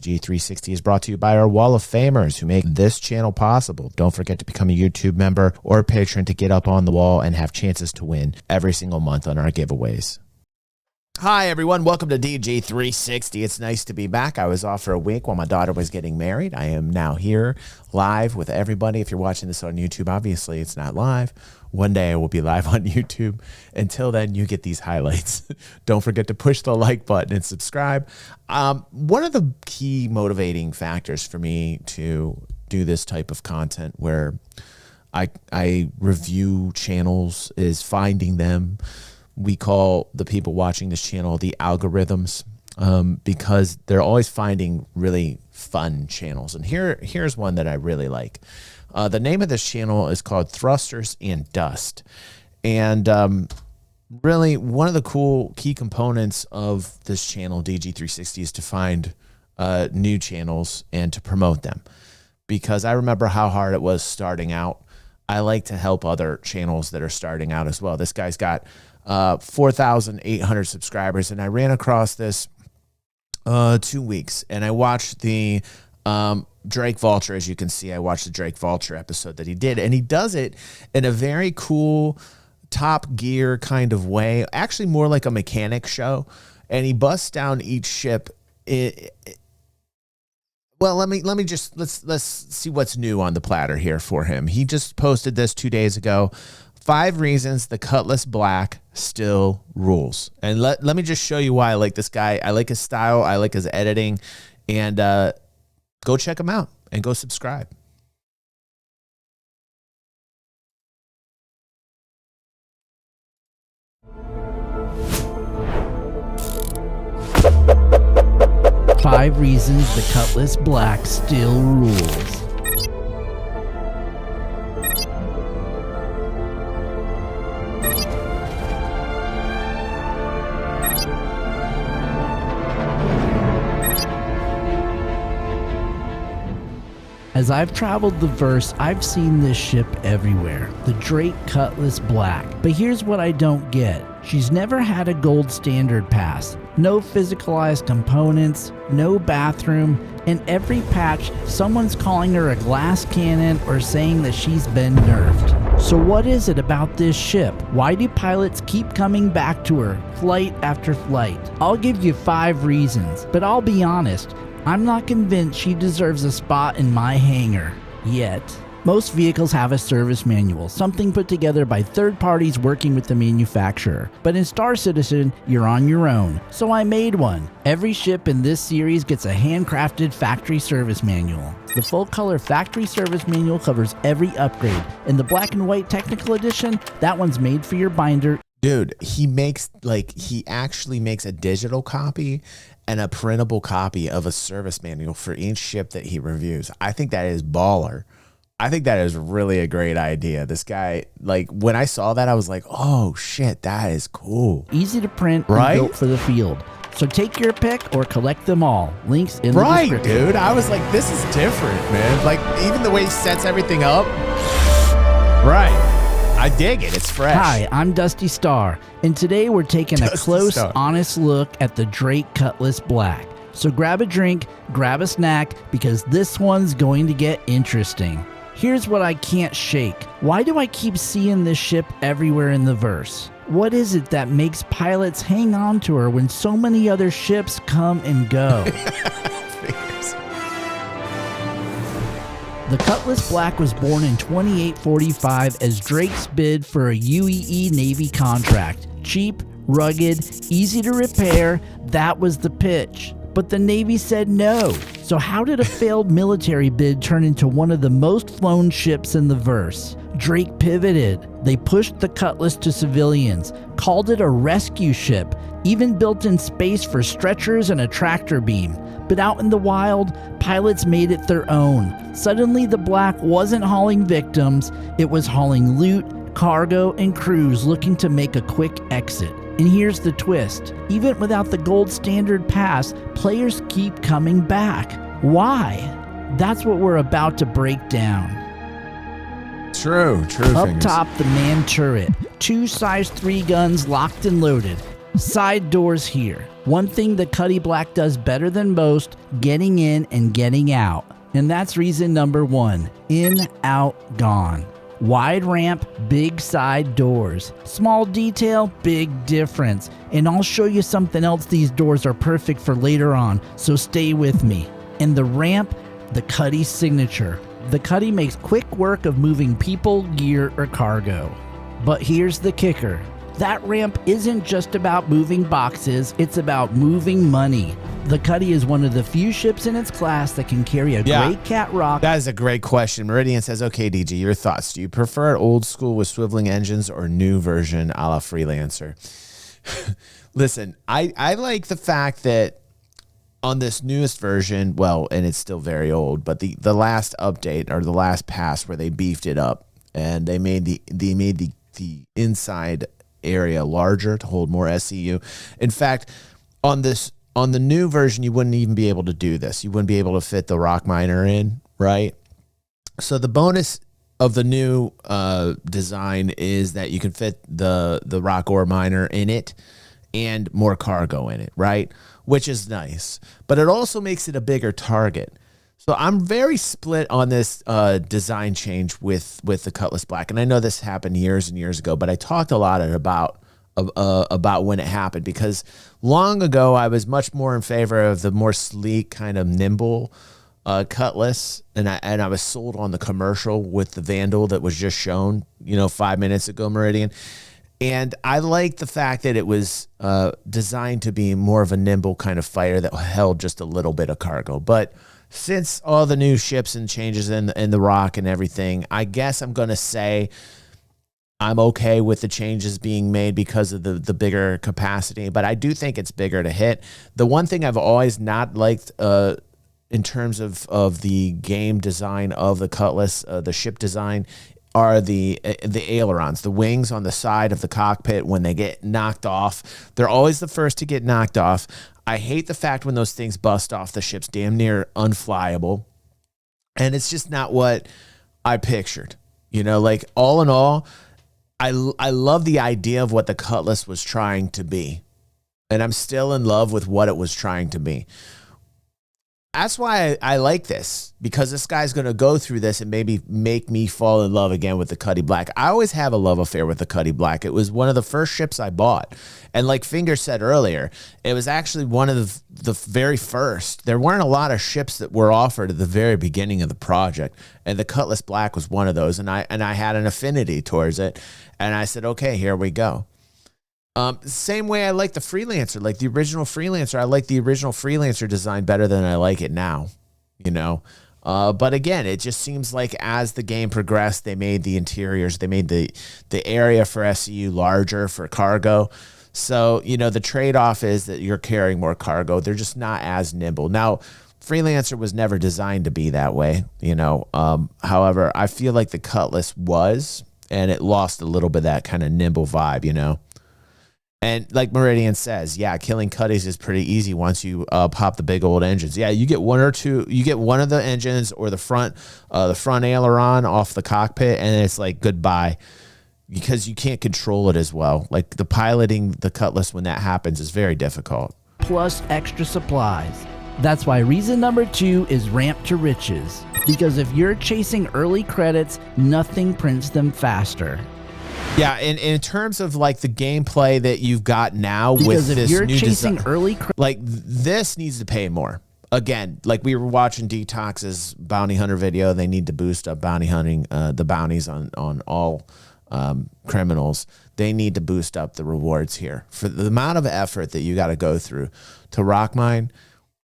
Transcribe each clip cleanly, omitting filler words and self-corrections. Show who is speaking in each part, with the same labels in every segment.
Speaker 1: DG360 is brought to you by our Wall of Famers who make this channel possible. Don't forget to become a YouTube member or a patron to get up on the wall and have chances to win every single month on our giveaways. Hi, everyone. Welcome to DG360. It's nice to be back. I was off for a week while my daughter was getting married. I am now here live with everybody. If you're watching this on YouTube, obviously it's not live. One day I will be live on YouTube. Until then, you get these highlights. Don't forget to push the like button and subscribe. One of the key motivating factors for me to do this type of content where I review channels is finding them. We call the people watching this channel the algorithms because they're always finding really fun channels. And here's one that I really like. The name of this channel is called Thrusters and Dust. And really one of the cool key components of this channel, DG360, is to find new channels and to promote them. Because I remember how hard it was starting out. I like to help other channels that are starting out as well. This guy's got 4,800 subscribers, and I ran across this 2 weeks, and I watched the Drake Vulture. As you can see, I watched the Drake Vulture episode that he did, and he does it in a very cool Top Gear kind of way, actually more like a mechanic show, and he busts down each ship. Well, let's see what's new on the platter here for him. He just posted this 2 days ago. 5 reasons the CUTLASS Black still rules. And let me just show you why I like this guy. I like his style. I like his editing. And go check him out and go subscribe.
Speaker 2: Five reasons the CUTLASS Black still rules. As I've traveled the verse, I've seen this ship everywhere, the Drake CUTLASS Black. But here's what I don't get. She's never had a gold standard pass, no physicalized components, no bathroom, and every patch, someone's calling her a glass cannon or saying that she's been nerfed. So what is it about this ship? Why do pilots keep coming back to her, flight after flight? I'll give you 5 reasons, but I'll be honest, I'm not convinced she deserves a spot in my hangar, yet. Most vehicles have a service manual, something put together by third parties working with the manufacturer. But in Star Citizen, you're on your own, so I made one. Every ship in this series gets a handcrafted factory service manual. The full color factory service manual covers every upgrade. In the black and white technical edition, that one's made for your binder.
Speaker 1: Dude, he actually makes a digital copy and a printable copy of a service manual for each ship that he reviews. I think that is baller. I think that is really a great idea. This guy, when I saw that, I was like, oh shit, that is cool.
Speaker 2: Easy to print, right? And built for the field. So take your pick or collect them all. Links in the description.
Speaker 1: Right, dude. I was like, this is different, man. Even the way he sets everything up. Right. I dig it. It's fresh.
Speaker 2: Hi, I'm Dusty Star, and today we're taking a close, honest look at the Drake CUTLASS Black. So grab a drink, grab a snack, because this one's going to get interesting. Here's what I can't shake. Why do I keep seeing this ship everywhere in the verse? What is it that makes pilots hang on to her when so many other ships come and go? The CUTLASS Black was born in 2845 as Drake's bid for a UEE Navy contract. Cheap, rugged, easy to repair, that was the pitch. But the Navy said no. So how did a failed military bid turn into one of the most flown ships in the verse? Drake pivoted. They pushed the CUTLASS to civilians, called it a rescue ship, even built in space for stretchers and a tractor beam. But out in the wild, pilots made it their own. Suddenly the Black wasn't hauling victims, it was hauling loot, cargo, and crews looking to make a quick exit. And here's the twist. Even without the gold standard pass, players keep coming back. Why? That's what we're about to break down.
Speaker 1: True.
Speaker 2: Up top, the man turret. 2 size 3 guns locked and loaded. Side doors here. One thing the Cutty Black does better than most, getting in and getting out. And that's reason number 1, in, out, gone. Wide ramp, big side doors. Small detail, big difference. And I'll show you something else these doors are perfect for later on, so stay with me. And the ramp, the Cutty signature. The Cutty makes quick work of moving people, gear, or cargo. But here's the kicker. That ramp isn't just about moving boxes, it's about moving money. The Cutty is one of the few ships in its class that can carry a great cat rock.
Speaker 1: That is a great question. Meridian says, okay, DG, your thoughts. Do you prefer old school with swiveling engines or new version a la Freelancer? Listen, I like the fact that on this newest version, well, and it's still very old, but the last update or the last pass where they beefed it up and they made the inside area larger to hold more SCU. In fact, on the new version, you wouldn't even be able to do this. You wouldn't be able to fit the rock miner in, right? So the bonus of the new design is that you can fit the rock ore miner in it and more cargo in it, right? Which is nice, but it also makes it a bigger target. So I'm very split on this design change with the Cutlass Black. And I know this happened years and years ago, but I talked a lot about when it happened, because long ago I was much more in favor of the more sleek, kind of nimble Cutlass. And I was sold on the commercial with the Vandal that was just shown, 5 minutes ago, Meridian. And I like the fact that it was designed to be more of a nimble kind of fighter that held just a little bit of cargo. But since all the new ships and changes in the rock and everything, I guess I'm going to say I'm okay with the changes being made because of the bigger capacity. But I do think it's bigger to hit. The one thing I've always not liked in terms of the game design of the Cutlass, the ship design, are the ailerons, the wings on the side of the cockpit. When they get knocked off, they're always the first to get knocked off. I hate the fact when those things bust off, the ship's damn near unflyable. And it's just not what I pictured. Like all in all, I love the idea of what the Cutlass was trying to be. And I'm still in love with what it was trying to be. That's why I like this, because this guy's going to go through this and maybe make me fall in love again with the Cutty Black. I always have a love affair with the Cutty Black. It was one of the first ships I bought. And like Finger said earlier, it was actually one of the very first. There weren't a lot of ships that were offered at the very beginning of the project. And the Cutlass Black was one of those. And I had an affinity towards it. And I said, okay, here we go. Same way I like the Freelancer, like the original Freelancer. I like the original Freelancer design better than I like it now, But again, it just seems like as the game progressed, they made the interiors, they made the area for SCU larger for cargo. So, the trade-off is that you're carrying more cargo. They're just not as nimble. Now, Freelancer was never designed to be that way, However, I feel like the Cutlass was, and it lost a little bit of that kind of nimble vibe, And like Meridian says, yeah, killing Cutties is pretty easy once you pop the big old engines. Yeah, you get one or two. You get one of the engines or the front aileron off the cockpit, and it's like goodbye, because you can't control it as well. Like the piloting the Cutlass when that happens is very difficult.
Speaker 2: Plus extra supplies. That's why reason number 2 is ramp to riches. Because if you're chasing early credits, nothing prints them faster.
Speaker 1: Yeah, in terms of like the gameplay that you've got now
Speaker 2: because
Speaker 1: with
Speaker 2: if
Speaker 1: this
Speaker 2: you're
Speaker 1: new
Speaker 2: chasing
Speaker 1: design,
Speaker 2: early
Speaker 1: this needs to pay more. Again, like we were watching Detox's bounty hunter video, they need to boost up bounty hunting, the bounties on all criminals. They need to boost up the rewards here for the amount of effort that you got to go through to rock mine.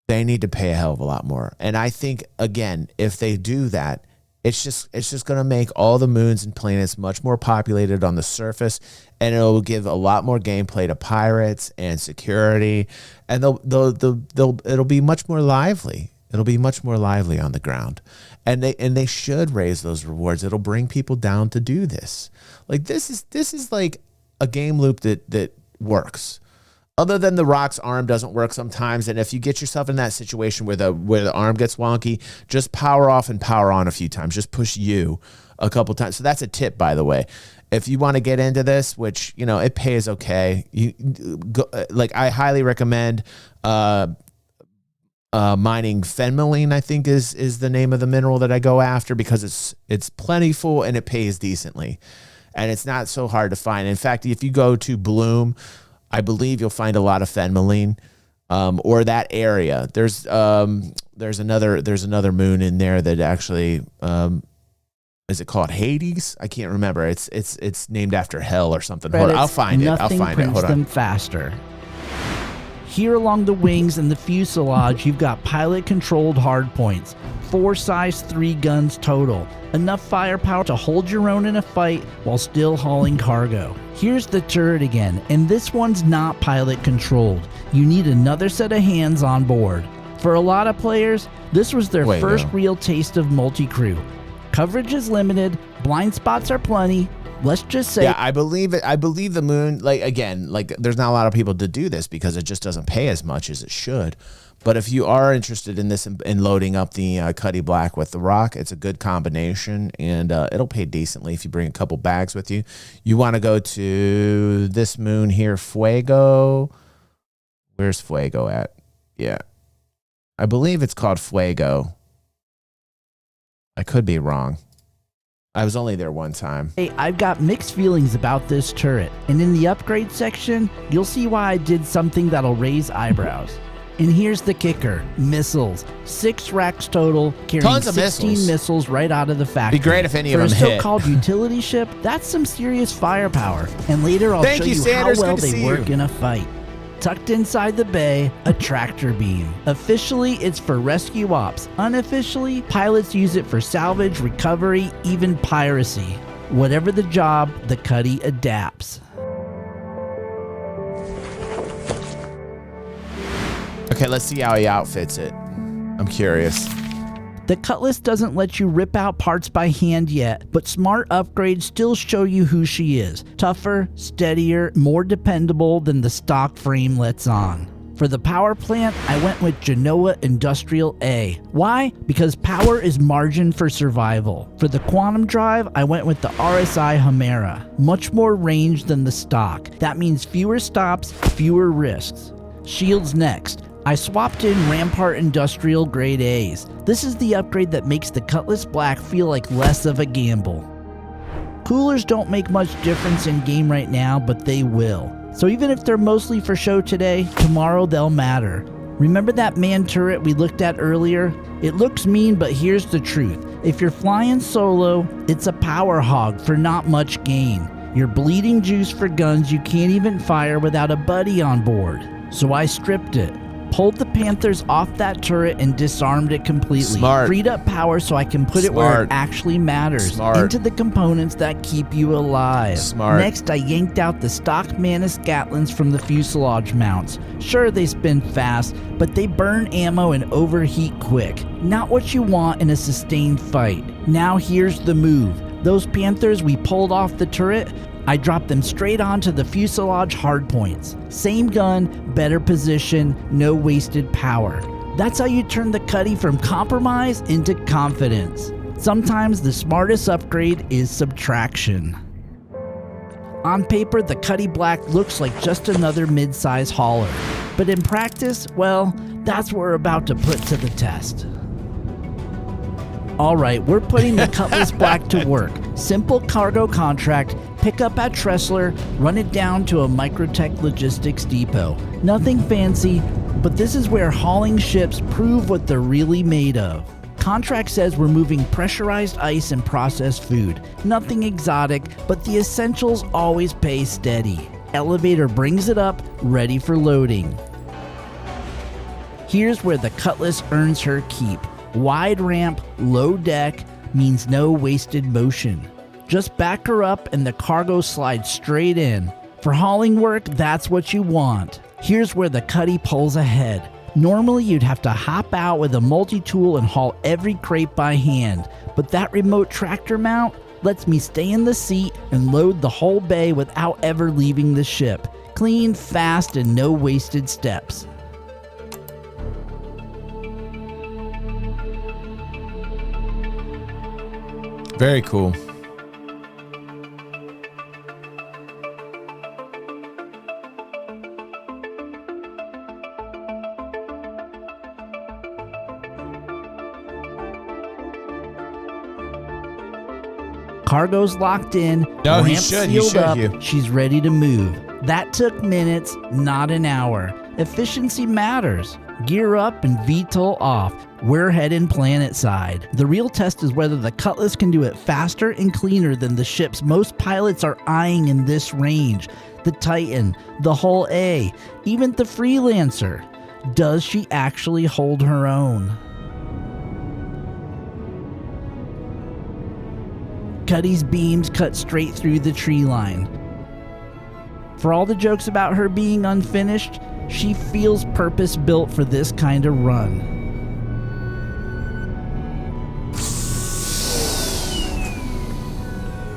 Speaker 1: They need to pay a hell of a lot more. And I think again, if they do that, it's just going to make all the moons and planets much more populated on the surface, and it'll give a lot more gameplay to pirates and security, and it'll be much more lively. It'll be much more lively on the ground, and they should raise those rewards. It'll bring people down to do this. Like this is like a game loop that works. Other than the rock's arm doesn't work sometimes, and if you get yourself in that situation where the arm gets wonky, just power off and power on a few times. Just push U a couple times. So that's a tip, by the way. if you want to get into this, which, you know, it pays okay, you go, like I highly recommend mining phenylene, I think is the name of the mineral that I go after, because it's plentiful and it pays decently. And it's not so hard to find. In fact, if you go to Bloom, I believe you'll find a lot of phenylene. Or that area. There's another moon in there that actually is it called Hades? I can't remember. It's named after hell or something. Hold on, I'll find it.
Speaker 2: Nothing prints them faster. Here along the wings and the fuselage, you've got pilot-controlled hardpoints. 4 size 3 guns total. Enough firepower to hold your own in a fight while still hauling cargo. Here's the turret again, and this one's not pilot-controlled. You need another set of hands on board. For a lot of players, this was their first real taste of multi-crew. Coverage is limited, blind spots are plenty. Let's just say,
Speaker 1: yeah, I believe it. I believe the moon, like, again, like there's not a lot of people to do this because it just doesn't pay as much as it should. But if you are interested in this, in loading up the Cutty Black with the rock, it's a good combination, and it'll pay decently if you bring a couple bags with you. You want to go to this moon here, Fuego. Where's Fuego at? Yeah, I believe it's called Fuego. I could be wrong. I was only there one time.
Speaker 2: Hey, I've got mixed feelings about this turret, and in the upgrade section, you'll see why I did something that'll raise eyebrows. And here's the kicker, missiles. 6 racks total, carrying 16 missiles right out of the factory.
Speaker 1: Be great if any of them hit.
Speaker 2: For a so-called utility ship, that's some serious firepower. And later I'll show you how well they work in a fight. Tucked inside the bay, a tractor beam. Officially, it's for rescue ops. Unofficially, pilots use it for salvage, recovery, even piracy. Whatever the job, the Cutty adapts.
Speaker 1: Okay, let's see how he outfits it. I'm curious.
Speaker 2: The Cutlass doesn't let you rip out parts by hand yet, but smart upgrades still show you who she is. Tougher, steadier, more dependable than the stock frame lets on. For the power plant, I went with Genoa Industrial A. Why? Because power is margin for survival. For the quantum drive, I went with the RSI Hemera. Much more range than the stock. That means fewer stops, fewer risks. Shields next. I swapped in Rampart Industrial Grade A's. This is the upgrade that makes the Cutlass Black feel like less of a gamble. Coolers don't make much difference in game right now, but they will. So even if they're mostly for show today, tomorrow they'll matter. Remember that man turret we looked at earlier? It looks mean, but here's the truth. If you're flying solo, it's a power hog for not much gain. You're bleeding juice for guns you can't even fire without a buddy on board. So I stripped it. Pulled the Panthers off that turret and disarmed it completely.
Speaker 1: Smart.
Speaker 2: Freed up power so I can put it where it actually matters. Into the components that keep you alive. Next, I yanked out the stock Manus Gatlins from the fuselage mounts. Sure, they spin fast, but they burn ammo and overheat quick. Not what you want in a sustained fight. Now here's the move. Those Panthers we pulled off the turret, I dropped them straight onto the fuselage hardpoints. Same gun, better position, no wasted power. That's how you turn the Cutty from compromise into confidence. Sometimes the smartest upgrade is subtraction. On paper, the Cutty Black looks like just another mid-size hauler. But in practice, well, that's what we're about to put to the test. Alright, we're putting the Cutlass Black to work. Simple cargo contract, pick up at Tressler, run it down to a Microtech logistics depot. Nothing fancy, but this is where hauling ships prove what they're really made of. Contract says we're moving pressurized ice and processed food. Nothing exotic, but the essentials always pay steady. Elevator brings it up, ready for loading. Here's where the Cutlass earns her keep. Wide ramp, low deck, means no wasted motion. Just back her up and the cargo slides straight in. For hauling work, that's what you want. Here's where the Cutty pulls ahead. Normally you'd have to hop out with a multi-tool and haul every crate by hand, but that remote tractor mount lets me stay in the seat and load the whole bay without ever leaving the ship. Clean, fast, and no wasted steps.
Speaker 1: Very cool.
Speaker 2: Cargo's locked in.
Speaker 1: No, he
Speaker 2: ramp
Speaker 1: should. He
Speaker 2: sealed
Speaker 1: should,
Speaker 2: up.
Speaker 1: you.
Speaker 2: She's ready to move. That took minutes, not an hour. Efficiency matters. Gear up and VTOL off. We're heading planet side. The real test is whether the Cutlass can do it faster and cleaner than the ships most pilots are eyeing in this range. The Titan, the Hull A, even the Freelancer. Does she actually hold her own? Cuddy's beams cut straight through the tree line. For all the jokes about her being unfinished, she feels purpose-built for this kind of run.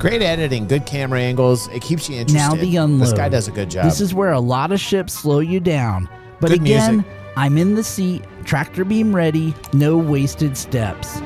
Speaker 1: Great editing, good camera angles. It keeps you interested.
Speaker 2: Now the unload.
Speaker 1: This guy does a good job.
Speaker 2: This is where a lot of ships slow you down. But
Speaker 1: Good
Speaker 2: again,
Speaker 1: music.
Speaker 2: I'm in the seat, tractor beam ready, no wasted steps.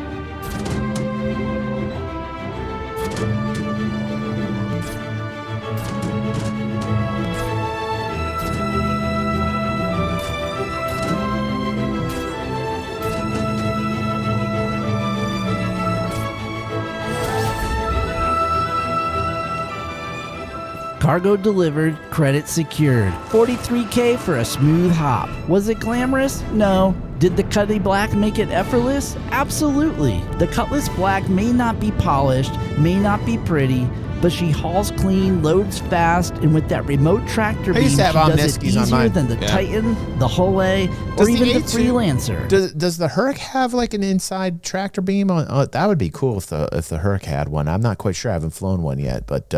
Speaker 2: Cargo delivered, credit secured. $43K for a smooth hop. Was it glamorous? No. Did the Cutty Black make it effortless? Absolutely. The Cutlass Black may not be polished, may not be pretty, but she hauls clean, loads fast, and with that remote tractor beam, she does it easier than the Titan, the Hull A, or even the Freelancer.
Speaker 1: Does the Herc have like an inside tractor beam? That would be cool if the Herc had one. I'm not quite sure. I haven't flown one yet, but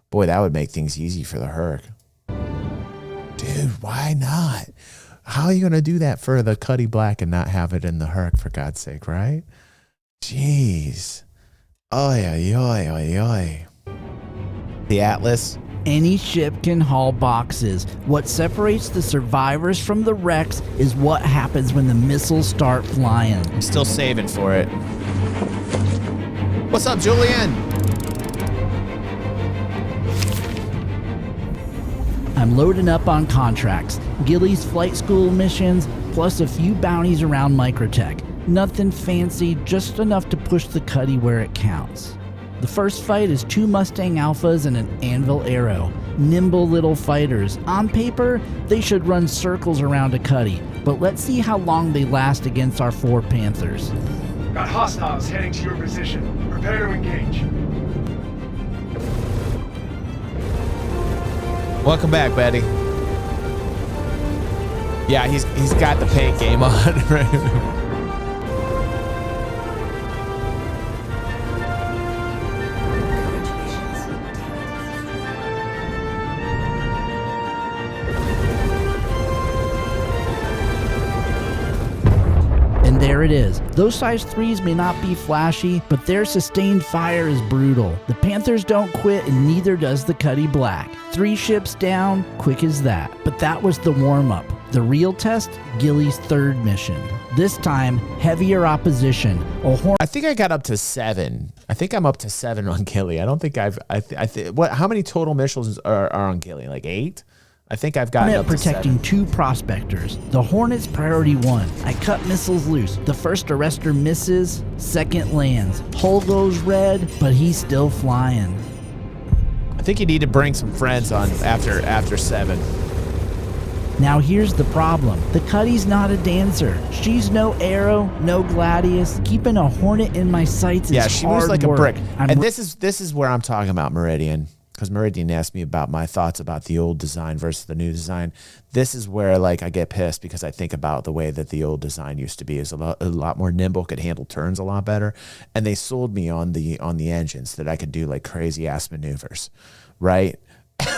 Speaker 1: boy, that would make things easy for the Herc. Dude, why not? How are you going to do that for the Cutty Black and not have it in the Herc, for God's sake, right? Jeez. Oy, oy, oy, oy, oy. The Atlas.
Speaker 2: Any ship can haul boxes. What separates the survivors from the wrecks is what happens when the missiles start flying.
Speaker 1: I'm still saving for it. What's up, Julian?
Speaker 2: I'm loading up on contracts, Gilly's flight school missions, plus a few bounties around Microtech. Nothing fancy, just enough to push the Cuddy where it counts. The first fight is 2 Mustang Alphas and an Anvil Arrow. Nimble little fighters. On paper, they should run circles around a Cuddy, but let's see how long they last against our 4 Panthers.
Speaker 3: Got hostiles heading to your position. Prepare to engage.
Speaker 1: Welcome back, Betty. Yeah, he's got the paint game on. Right?
Speaker 2: And there it is. Those size 3s may not be flashy, but their sustained fire is brutal. The Panthers don't quit, and neither does the Cutty Black. 3 ships down, quick as that. But that was the warm-up. The real test, Gilly's 3rd mission. This time, heavier opposition.
Speaker 1: I think I got up to 7. I think I'm up to 7 on Gilly. I don't think how many total missions are on Gilly? Like 8? I think I've gotten up to 7.
Speaker 2: Protecting 2 prospectors. The Hornet's priority 1. I cut missiles loose. The first arrestor misses, second lands. Hull goes red, but he's still flying.
Speaker 1: I think you need to bring some friends on after 7.
Speaker 2: Now here's the problem. The Cuddy's not a dancer. She's no Arrow, no Gladius. Keeping a Hornet in my sights is hard work.
Speaker 1: Yeah, she moves like a brick. And this is where I'm talking about Meridian. Because Meridian asked me about my thoughts about the old design versus the new design. This is where like I get pissed because I think about the way that the old design used to be. It was a lot more nimble, could handle turns a lot better, and they sold me on the engines that I could do like crazy ass maneuvers, right?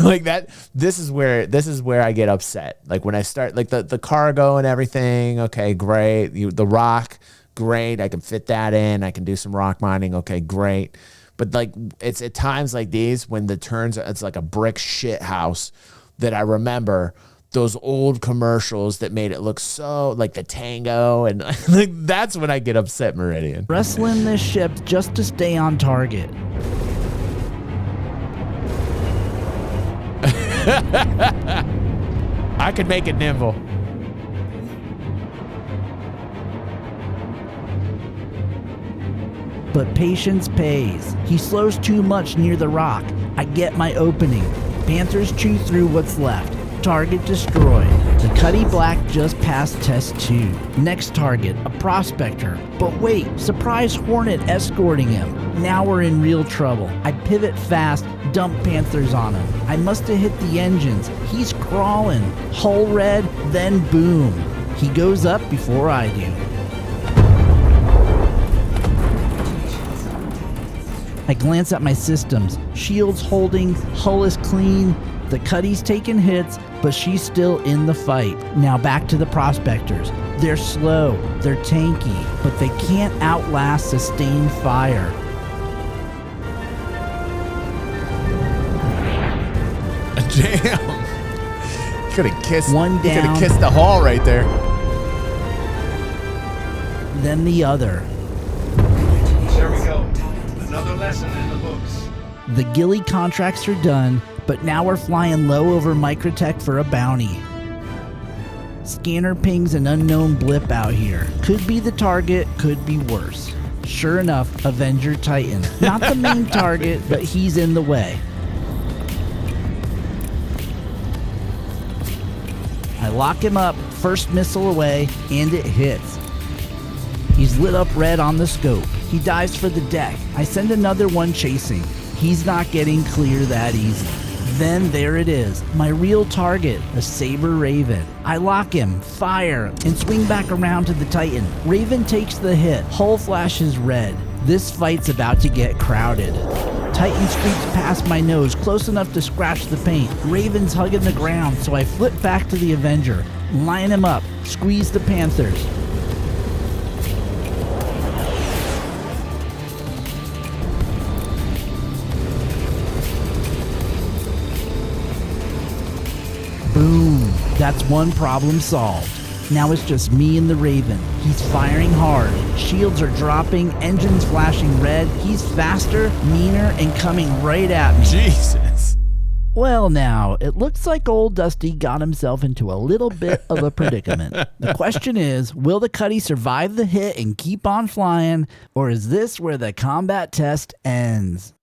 Speaker 1: Like that. This is where I get upset. Like when I start like the cargo and everything. Okay, great. The rock, great. I can fit that in. I can do some rock mining. Okay, great. But like it's at times like these when the turns, it's like a brick shit house that I remember those old commercials that made it look so like the Tango, and like that's when I get upset, Meridian.
Speaker 2: Wrestling this ship just to stay on target.
Speaker 1: I could make it nimble.
Speaker 2: but patience pays. He slows too much near the rock. I get my opening. Panthers chew through what's left. Target destroyed. The Cutty Black just passed test 2. Next target, a prospector. But wait, surprise Hornet escorting him. Now we're in real trouble. I pivot fast, dump Panthers on him. I must have hit the engines. He's crawling. Hull red, then boom. He goes up before I do. I glance at my systems. Shield's holding, hull is clean. The Cutty's taking hits, but she's still in the fight. Now back to the prospectors. They're slow, they're tanky, but they can't outlast sustained fire.
Speaker 1: Damn. Could have kissed.
Speaker 2: One
Speaker 1: Could
Speaker 2: down.
Speaker 1: have kissed the hall right there.
Speaker 2: Then the other.
Speaker 3: There we go. Another lesson in the books.
Speaker 2: The ghillie contracts are done, but now we're flying low over Microtech for a bounty. Scanner pings an unknown blip out here. Could be the target, could be worse. Sure enough, Avenger Titan. Not the main target, but he's in the way. I lock him up, first missile away, and it hits. He's lit up red on the scope. He dives for the deck. I send another one chasing. He's not getting clear that easy. Then there it is, my real target, a Saber Raven. I lock him, fire, and swing back around to the Titan. Raven takes the hit, hull flashes red. This fight's about to get crowded. Titan streaks past my nose, close enough to scratch the paint. Raven's hugging the ground, so I flip back to the Avenger. Line him up, squeeze the Panthers. Boom, that's one problem solved. Now it's just me and the Raven. He's firing hard. Shields are dropping, engines flashing red. He's faster, meaner, and coming right at me.
Speaker 1: Jesus.
Speaker 2: Well now, it looks like old Dusty got himself into a little bit of a predicament. The question is, will the Cutty survive the hit and keep on flying, or is this where the combat test ends?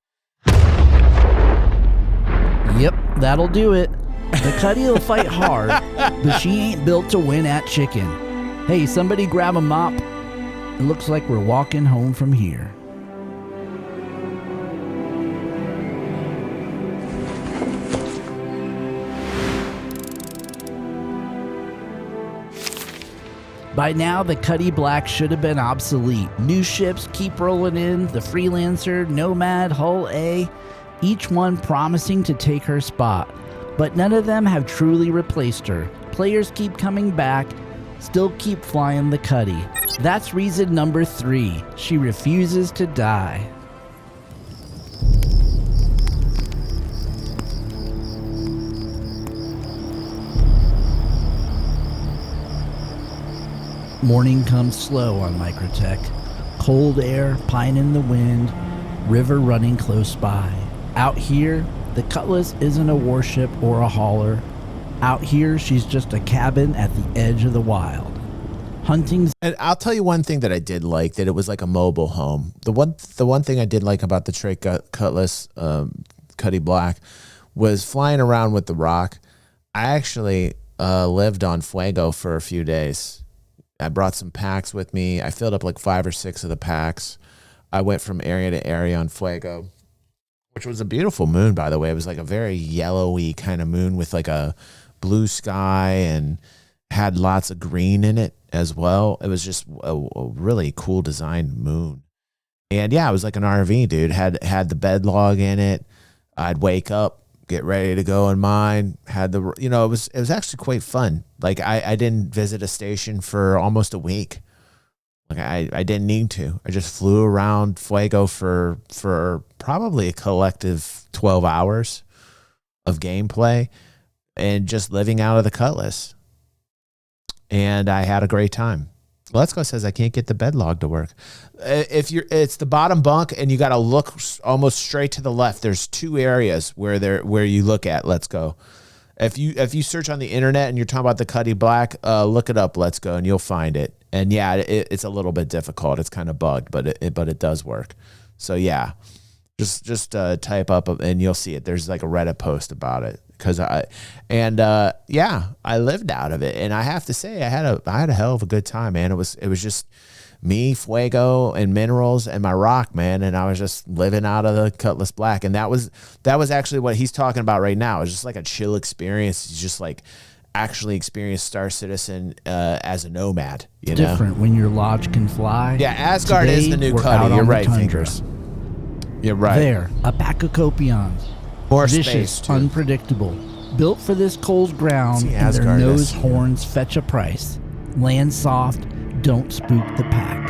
Speaker 2: Yep, that'll do it. The Cutty will fight hard, but she ain't built to win at chicken. Hey, somebody grab a mop. It looks like we're walking home from here. By now, the Cutty Black should have been obsolete. New ships keep rolling in, the Freelancer, Nomad, Hull A, each one promising to take her spot. But none of them have truly replaced her. Players keep coming back, still keep flying the Cutty. That's reason number 3. She refuses to die. Morning comes slow on Microtech. Cold air, pine in the wind, river running close by. Out here, the Cutlass isn't a warship or a hauler. Out here, she's just a cabin at the edge of the wild. Hunting's...
Speaker 1: And I'll tell you one thing that I did like, that it was like a mobile home. The one thing I did like about the Trade Cutlass, Cutty Black, was flying around with the rock. I actually lived on Fuego for a few days. I brought some packs with me. I filled up like 5 or 6 of the packs. I went from area to area on Fuego, which was a beautiful moon, by the way. It was like a very yellowy kind of moon with like a blue sky and had lots of green in it as well. It was just a really cool designed moon. And yeah, it was like an RV, dude. Had the bed log in it. I'd wake up, get ready to go in mine. Had the, you know, it was actually quite fun. Like I didn't visit a station for almost a week. Like I didn't need to. I just flew around Fuego for probably a collective 12 hours of gameplay and just living out of the Cutlass. And I had a great time. Let's Go says I can't get the bed log to work. It's the bottom bunk and you got to look almost straight to the left. There's 2 areas where you look at Let's Go. If you search on the internet and you're talking about the Cutty Black, look it up, Let's Go, and you'll find it. And yeah, it's a little bit difficult. It's kind of bugged, but it does work. So yeah, just type up and you'll see it. There's like a Reddit post about it I lived out of it, and I have to say I had a hell of a good time, man. It was just me, Fuego, and Minerals, and my rock, man, and I was just living out of the Cutlass Black, and that was actually what he's talking about right now. It's just like a chill experience. It's just like actually experience Star Citizen as a nomad. You know,
Speaker 2: different when your lodge can fly.
Speaker 1: Yeah, Asgard is the new Cuddy. You're right, Fingers. You're right.
Speaker 2: There, a pack of Copions.
Speaker 1: More
Speaker 2: vicious,
Speaker 1: space, too.
Speaker 2: Unpredictable. Built for this cold ground, and their nose horns fetch a price. Land soft, don't spook the pack.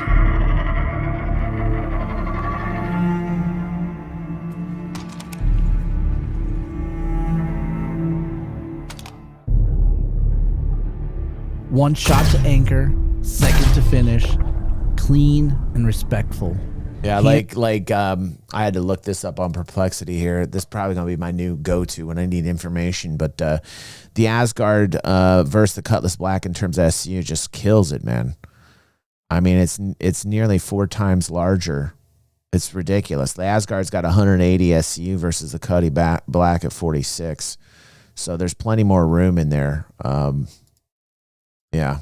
Speaker 2: One shot to anchor, second to finish. Clean and respectful.
Speaker 1: Yeah, I had to look this up on Perplexity here. This is probably going to be my new go-to when I need information. But the Asgard versus the Cutlass Black in terms of SCU just kills it, man. I mean, it's nearly 4 times larger. It's ridiculous. The Asgard's got 180 SCU versus the Cuddy Black at 46. So there's plenty more room in there. Yeah.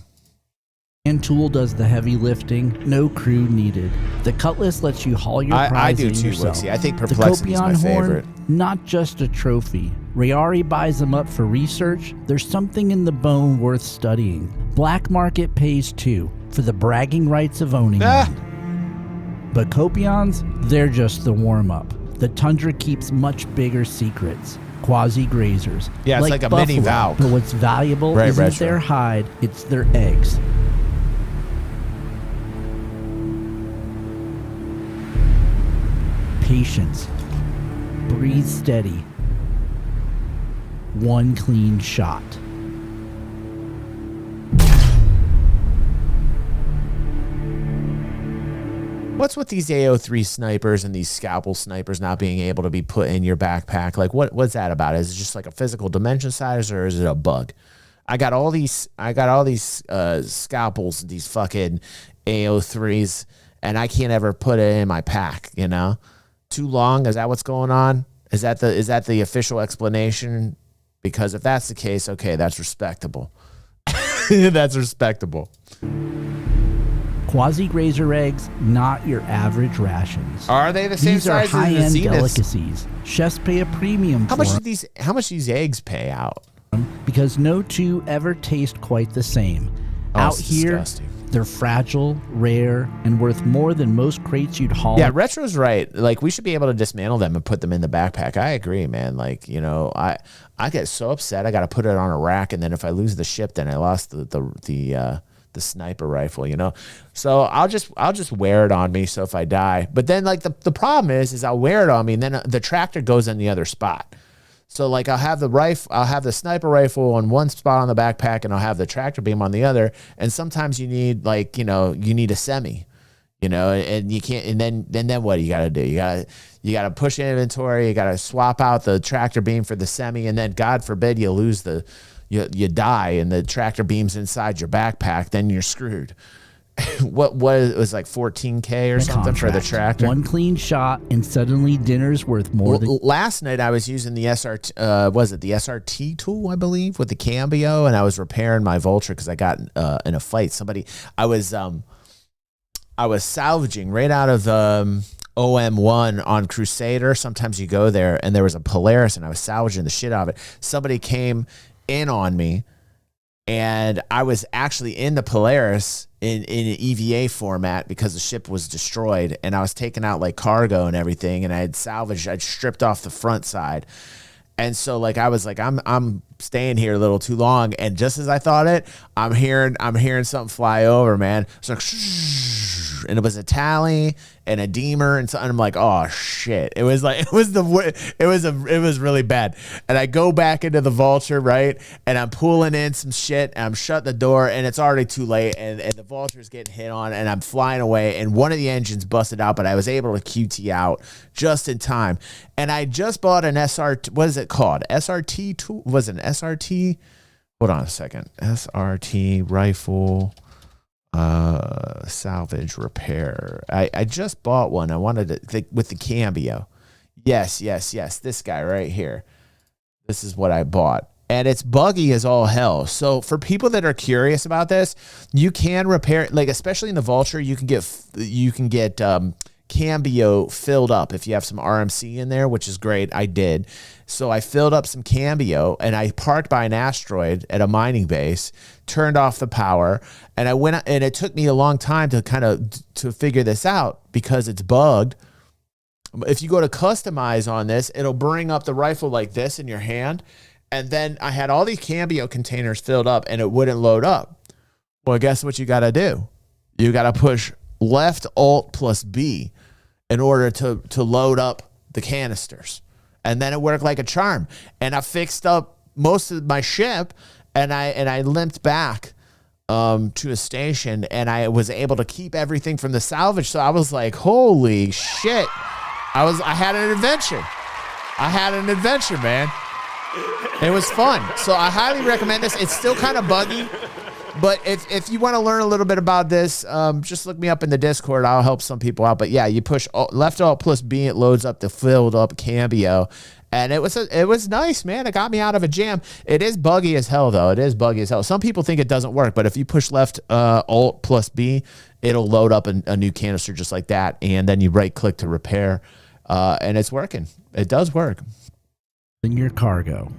Speaker 2: And Tool does the heavy lifting, no crew needed. The Cutlass lets you haul your prize
Speaker 1: I do
Speaker 2: in
Speaker 1: too,
Speaker 2: yourself.
Speaker 1: Wixie. I think Perplexity is my favorite.
Speaker 2: Horn, not just a trophy. Rayari buys them up for research. There's something in the bone worth studying. Black market pays too, for the bragging rights of owning them. But Copions, they're just the warm-up. The Tundra keeps much bigger secrets. Quasi-grazers.
Speaker 1: Yeah, it's like a mini Valk.
Speaker 2: But what's valuable isn't their hide, it's their eggs. Patience. Breathe steady. One clean shot.
Speaker 1: What's with these AO3 snipers and these scalpel snipers not being able to be put in your backpack? Like, what's that about? Is it just like a physical dimension size, or is it a bug? I got all these scalpels, these fucking AO3s, and I can't ever put it in my pack, you know? Too long? Is that what's going on? Is that the official explanation? Because if that's the case, okay, that's respectable. That's respectable.
Speaker 2: Quasi-grazer eggs, not your average rations.
Speaker 1: Are they the same size as the Zeniths?
Speaker 2: These are high-end delicacies. Chefs pay a premium for them.
Speaker 1: How much these eggs pay out?
Speaker 2: Because no two ever taste quite the same. Out here, disgusting. They're fragile, rare, and worth more than most crates you'd haul.
Speaker 1: Yeah, Retro's right. Like, we should be able to dismantle them and put them in the backpack. I agree, man. Like, you know, I get so upset. I got to put it on a rack, and then if I lose the ship, then I lost the sniper rifle, you know? So I'll just wear it on me, so if I die. But then, like, the problem is I'll wear it on me, and then the tractor goes in the other spot. So, like, I'll have the sniper rifle on one spot on the backpack, and I'll have the tractor beam on the other. And sometimes you need, like, you know, you need a semi, you know, and you can't. And then what do you got to do? You got to push inventory. You got to swap out the tractor beam for the semi, and then God forbid you lose you die and the tractor beam's inside your backpack. Then you're screwed. What it was like $14K or something for the tractor.
Speaker 2: One clean shot and suddenly dinner's worth more than.
Speaker 1: Last night I was using the the SRT tool, I believe, with the Cambio, and I was repairing my Vulture because I got in a fight. I was salvaging right out of OM1 on Crusader. Sometimes you go there, and there was a Polaris, and I was salvaging the shit out of it. Somebody came in on me, and I was actually in the Polaris in an EVA format because the ship was destroyed, and I was taking out like cargo and everything, and I'd stripped off the front side. And so, like, I was like, I'm staying here a little too long, and just as I thought it, I'm hearing something fly over, man. It's like, and it was a Tally and a Deemer and something. I'm like, oh shit! It was really bad. And I go back into the Vulture, right, and I'm pulling in some shit, and I'm shutting the door, and it's already too late, and the Vulture's getting hit on, and I'm flying away, and one of the engines busted out, but I was able to QT out just in time. And I just bought an SRT. What is it called? SRT tool? Was it an SRT? Hold on a second. SRT rifle. salvage repair. I just bought one. I wanted to think with the cambio. Yes. This guy right here. This is what I bought. And it's buggy as all hell. So for people that are curious about this, you can repair, like especially in the Vulture, you can get cambio filled up if you have some RMC in there, which is great. I did. So I filled up some cambio and I parked by an asteroid at a mining base, turned off the power, and I went, and it took me a long time to to figure this out because it's bugged. If you go to customize on this, it'll bring up the rifle like this in your hand. And then I had all these cambio containers filled up and it wouldn't load up. Well, guess what you got to do? You got to push left Alt plus B in order to load up the canisters. And then it worked like a charm. And I fixed up most of my ship and I limped back to a station and I was able to keep everything from the salvage. So I was like, holy shit. I had an adventure. Man. It was fun. So I highly recommend this. It's still kind of buggy, but if you want to learn a little bit about this, just look me up in the Discord. I'll help some people out. But yeah, you push left Alt plus B, it loads up the filled up cambio. And it was nice, man. It got me out of a jam. It is buggy as hell, though. It is buggy as hell. Some people think it doesn't work, but if you push left Alt plus B, it'll load up a new canister just like that. And then you right click to repair. And it's working. It does work.
Speaker 2: In your cargo.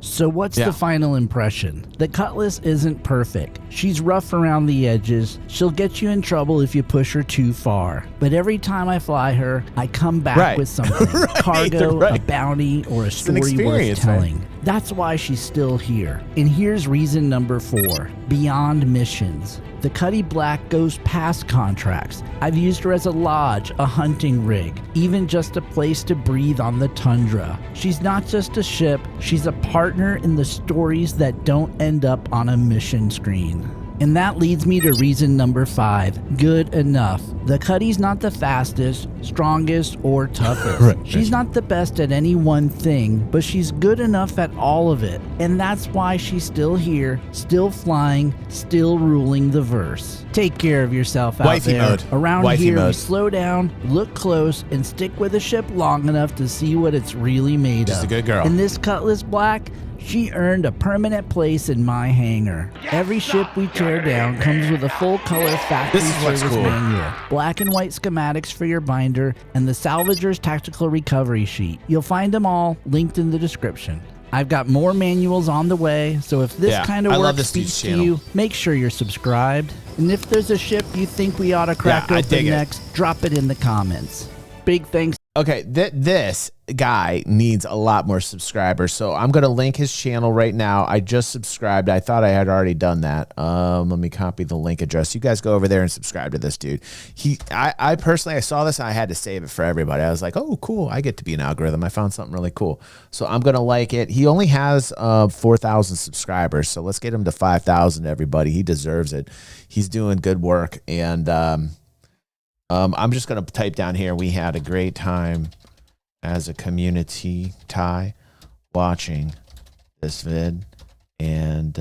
Speaker 2: So what's the final impression? The Cutlass isn't perfect. She's rough around the edges. She'll get you in trouble if you push her too far. But every time I fly her, I come back with something. Cargo, a bounty, or a story worth telling. Right? That's why she's still here. And here's reason number 4. Beyond missions. The Cutty Black goes past contracts. I've used her as a lodge, a hunting rig, even just a place to breathe on the tundra. She's not just a ship, she's a partner in the stories that don't end up on a mission screen. And that leads me to reason number 5, good enough. The Cutty's not the fastest, strongest, or toughest. She's not the best at any one thing, but she's good enough at all of it. And that's why she's still here, still flying, still ruling the verse. Take care of yourself out
Speaker 1: Wifey
Speaker 2: there.
Speaker 1: Mode.
Speaker 2: Around
Speaker 1: Wifey
Speaker 2: here,
Speaker 1: mode.
Speaker 2: we slow down, look close, and stick with a ship long enough to see what it's really made of.
Speaker 1: She's a good girl.
Speaker 2: And this Cutlass Black, she earned a permanent place in my hangar. Every ship we tear down comes with a full-color factory service manual, black and white schematics for your binder, and the Salvager's tactical recovery sheet. You'll find them all linked in the description. I've got more manuals on the way, so if this kind of work speaks to you, make sure you're subscribed. And if there's a ship you think we ought to crack open next, drop it in the comments. Big thanks.
Speaker 1: Okay, this guy needs a lot more subscribers, so I'm going to link his channel right now. I just subscribed. I thought I had already done that. Let me copy the link address. You guys go over there and subscribe to this dude. I personally, I saw this and I had to save it for everybody. I was like, oh, cool. I get to be an algorithm. I found something really cool. So I'm going to like it. He only has 4,000 subscribers, so let's get him to 5,000, everybody. He deserves it. He's doing good work, and I'm just going to type down here, we had a great time as a community, Ty, watching this vid, and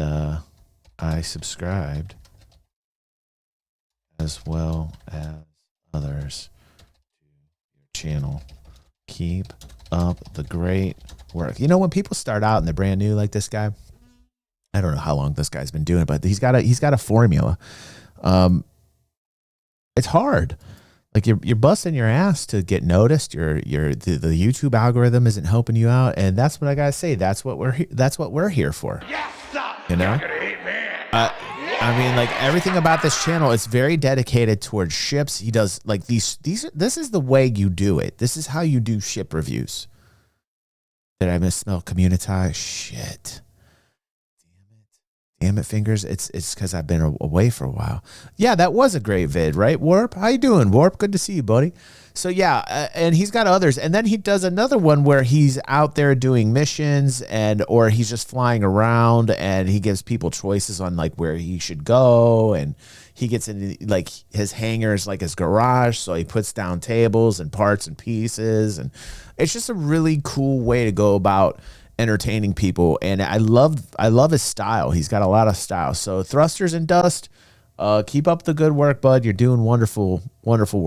Speaker 1: I subscribed as well as others to your channel. Keep up the great work. You know, when people start out and they're brand new like this guy, I don't know how long this guy's been doing it, but he's got a formula. It's hard. Like you're busting your ass to get noticed. The YouTube algorithm isn't helping you out, and that's what I gotta say. That's what we're here for. You know, I mean, like everything about this channel, it's very dedicated towards ships. He does like these. This is the way you do it. This is how you do ship reviews. Did I misspell community? Shit. Damn it, fingers. It's because I've been away for a while. Yeah, that was a great vid, right? Warp, how you doing, Warp? Good to see you, buddy. So yeah, and he's got others, and then he does another one where he's out there doing missions, or he's just flying around, and he gives people choices on like where he should go, and he gets into like his hangars, like his garage, so he puts down tables and parts and pieces, and it's just a really cool way to go about entertaining people. And I love his style. He's got a lot of style. So Thrusters and Dust, keep up the good work, bud. You're doing wonderful work.